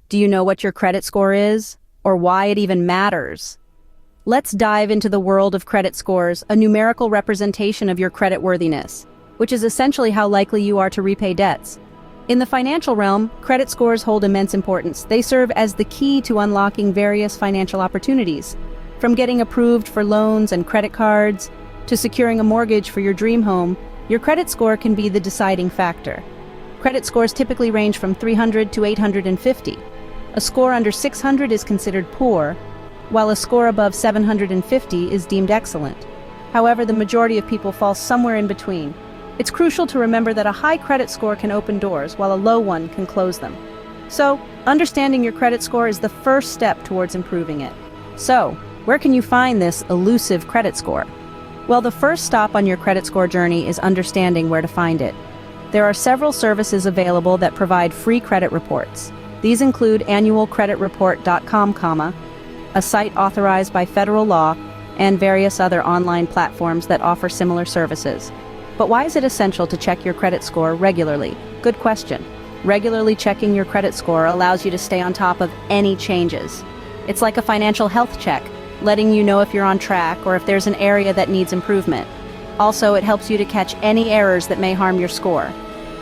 Do you know what your credit score is, or why it even matters? Let's dive into the world of credit scores, a numerical representation of your creditworthiness, which is essentially how likely you are to repay debts. In the financial realm, credit scores hold immense importance. They serve as the key to unlocking various financial opportunities. From getting approved for loans and credit cards, to securing a mortgage for your dream home, your credit score can be the deciding factor. Credit scores typically range from 300 to 850. A score under 600 is considered poor, while a score above 750 is deemed excellent. However, the majority of people fall somewhere in between. It's crucial to remember that a high credit score can open doors, while a low one can close them. So, understanding your credit score is the first step towards improving it. So, where can you find this elusive credit score? Well, the first stop on your credit score journey is understanding where to find it. There are several services available that provide free credit reports. These include annualcreditreport.com, a site authorized by federal law, and various other online platforms that offer similar services. But why is it essential to check your credit score regularly? Good question. Regularly checking your credit score allows you to stay on top of any changes. It's like a financial health check, letting you know if you're on track or if there's an area that needs improvement. Also, it helps you to catch any errors that may harm your score.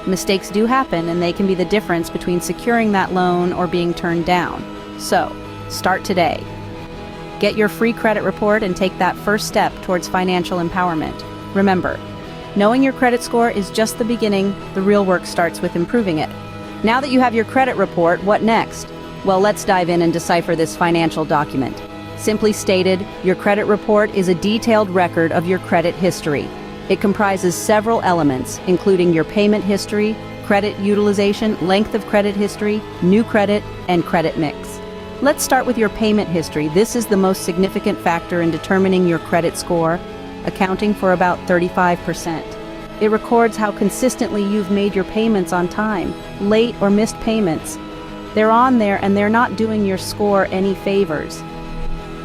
Mistakes do happen, and they can be the difference between securing that loan or being turned down. So, start today. Get your free credit report and take that first step towards financial empowerment. Remember, knowing your credit score is just the beginning. The real work starts with improving it. Now that you have your credit report, what next? Well, let's dive in and decipher this financial document. Simply stated, your credit report is a detailed record of your credit history. It comprises several elements, including your payment history, credit utilization, length of credit history, new credit, and credit mix. Let's start with your payment history. This is the most significant factor in determining your credit score, accounting for about 35%. It records how consistently you've made your payments on time, late or missed payments. They're on there and they're not doing your score any favors.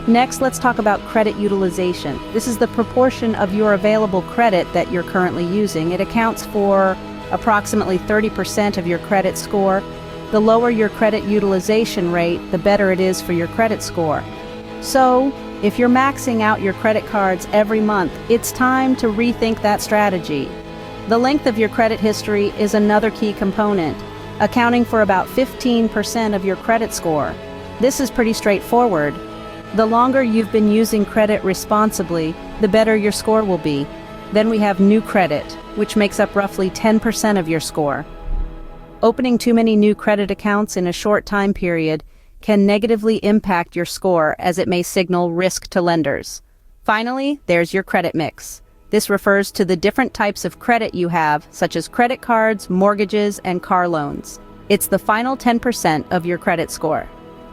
Next, let's talk about credit utilization. This is the proportion of your available credit that you're currently using. It accounts for approximately 30% of your credit score. The lower your credit utilization rate, the better it is for your credit score. So, if you're maxing out your credit cards every month, it's time to rethink that strategy. The length of your credit history is another key component, accounting for about 15% of your credit score. This is pretty straightforward. The longer you've been using credit responsibly, the better your score will be. Then we have new credit, which makes up roughly 10% of your score. Opening too many new credit accounts in a short time period can negatively impact your score, as it may signal risk to lenders. Finally, there's your credit mix. This refers to the different types of credit you have, such as credit cards, mortgages, and car loans. It's the final 10% of your credit score.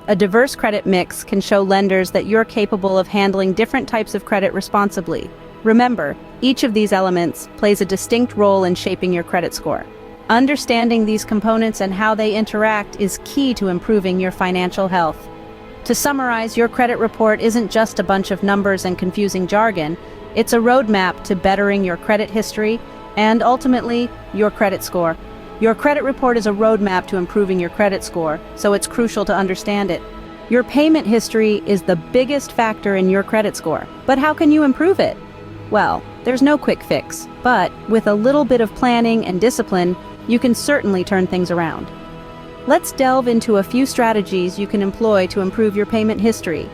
A diverse credit mix can show lenders that you're capable of handling different types of credit responsibly. Remember, each of these elements plays a distinct role in shaping your credit score. Understanding these components and how they interact is key to improving your financial health. To summarize, your credit report isn't just a bunch of numbers and confusing jargon. It's a roadmap to bettering your credit history and, ultimately, your credit score. Your credit report is a roadmap to improving your credit score, so it's crucial to understand it. Your payment history is the biggest factor in your credit score, but how can you improve it? Well, there's no quick fix, but with a little bit of planning and discipline, you can certainly turn things around. Let's delve into a few strategies you can employ to improve your payment history.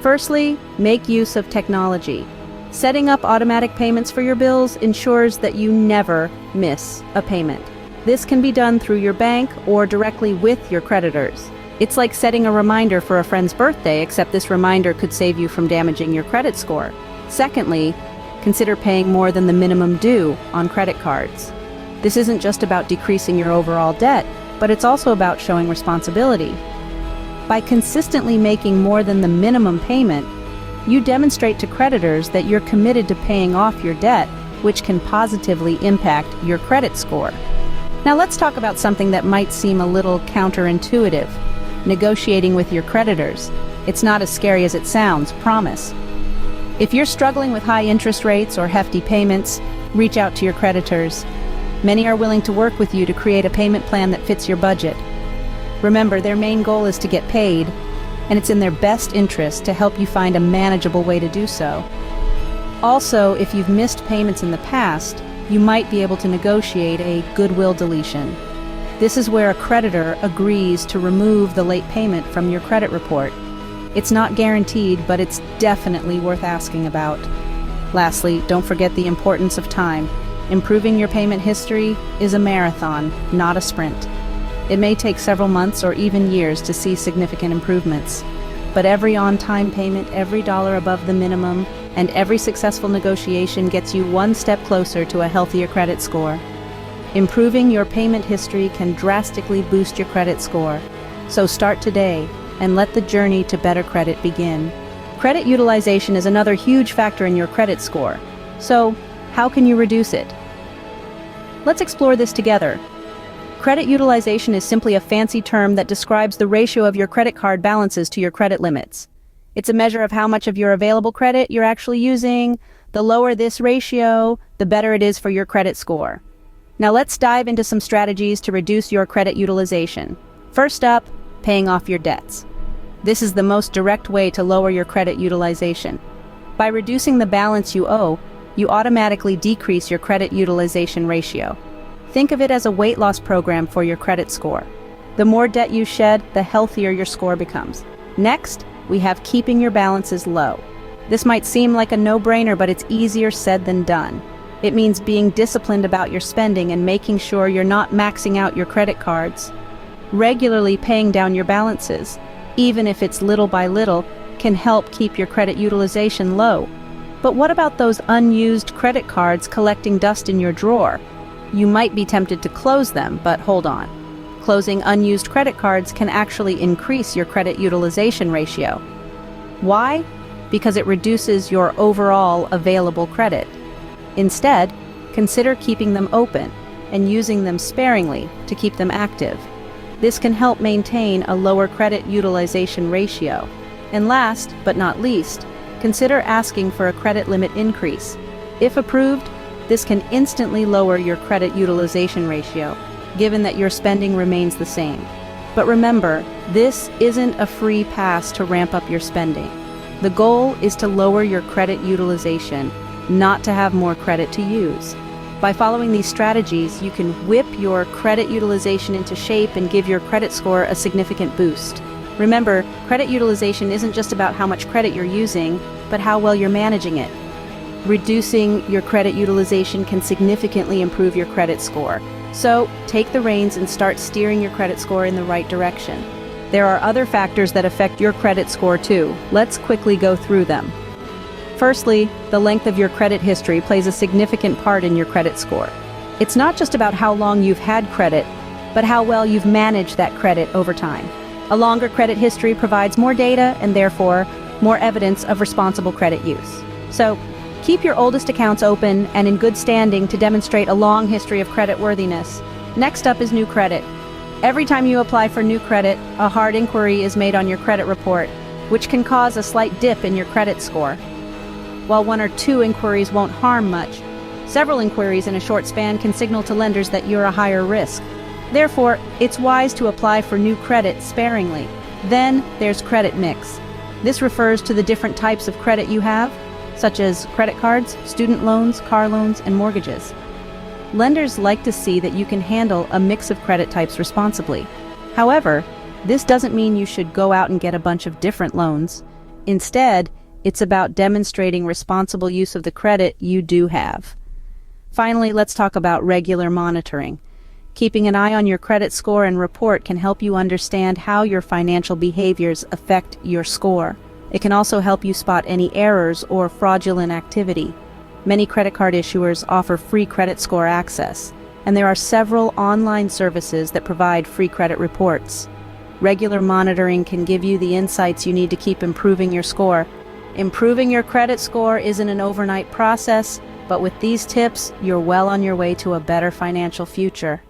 Firstly, make use of technology. Setting up automatic payments for your bills ensures that you never miss a payment. This can be done through your bank or directly with your creditors. It's like setting a reminder for a friend's birthday, except this reminder could save you from damaging your credit score. Secondly, consider paying more than the minimum due on credit cards. This isn't just about decreasing your overall debt, but it's also about showing responsibility. By consistently making more than the minimum payment, you demonstrate to creditors that you're committed to paying off your debt, which can positively impact your credit score. Now let's talk about something that might seem a little counterintuitive: negotiating with your creditors. It's not as scary as it sounds, promise. If you're struggling with high interest rates or hefty payments, reach out to your creditors. Many are willing to work with you to create a payment plan that fits your budget. Remember, their main goal is to get paid, and it's in their best interest to help you find a manageable way to do so. Also, if you've missed payments in the past, you might be able to negotiate a goodwill deletion. This is where a creditor agrees to remove the late payment from your credit report. It's not guaranteed, but it's definitely worth asking about. Lastly, don't forget the importance of time. Improving your payment history is a marathon, not a sprint. It may take several months or even years to see significant improvements. But every on-time payment, every dollar above the minimum, and every successful negotiation gets you one step closer to a healthier credit score. Improving your payment history can drastically boost your credit score. So start today and let the journey to better credit begin. Credit utilization is another huge factor in your credit score. So, how can you reduce it? Let's explore this together. Credit utilization is simply a fancy term that describes the ratio of your credit card balances to your credit limits. It's a measure of how much of your available credit you're actually using. The lower this ratio, the better it is for your credit score. Now let's dive into some strategies to reduce your credit utilization. First up, paying off your debts. This is the most direct way to lower your credit utilization. By reducing the balance you owe, you automatically decrease your credit utilization ratio. Think of it as a weight loss program for your credit score. The more debt you shed, the healthier your score becomes. Next, we have keeping your balances low. This might seem like a no-brainer, but it's easier said than done. It means being disciplined about your spending and making sure you're not maxing out your credit cards. Regularly paying down your balances, even if it's little by little, can help keep your credit utilization low. But what about those unused credit cards collecting dust in your drawer? You might be tempted to close them, but hold on. Closing unused credit cards can actually increase your credit utilization ratio. Why? Because it reduces your overall available credit. Instead, consider keeping them open and using them sparingly to keep them active. This can help maintain a lower credit utilization ratio. And last, but not least, consider asking for a credit limit increase. If approved, this can instantly lower your credit utilization ratio, given that your spending remains the same. But remember, this isn't a free pass to ramp up your spending. The goal is to lower your credit utilization, not to have more credit to use. By following these strategies, you can whip your credit utilization into shape and give your credit score a significant boost. Remember, credit utilization isn't just about how much credit you're using, but how well you're managing it. Reducing your credit utilization can significantly improve your credit score. So, take the reins and start steering your credit score in the right direction. There are other factors that affect your credit score too. Let's quickly go through them. Firstly, the length of your credit history plays a significant part in your credit score. It's not just about how long you've had credit, but how well you've managed that credit over time. A longer credit history provides more data and therefore more evidence of responsible credit use. So, keep your oldest accounts open and in good standing to demonstrate a long history of credit worthiness. Next up is new credit. Every time you apply for new credit, a hard inquiry is made on your credit report, which can cause a slight dip in your credit score. While one or two inquiries won't harm much, several inquiries in a short span can signal to lenders that you're a higher risk. Therefore, it's wise to apply for new credit sparingly. Then, there's credit mix. This refers to the different types of credit you have, such as credit cards, student loans, car loans, and mortgages. Lenders like to see that you can handle a mix of credit types responsibly. However, this doesn't mean you should go out and get a bunch of different loans. Instead, it's about demonstrating responsible use of the credit you do have. Finally, let's talk about regular monitoring. Keeping an eye on your credit score and report can help you understand how your financial behaviors affect your score. It can also help you spot any errors or fraudulent activity. Many credit card issuers offer free credit score access, and there are several online services that provide free credit reports. Regular monitoring can give you the insights you need to keep improving your score. Improving your credit score isn't an overnight process, but with these tips, you're well on your way to a better financial future.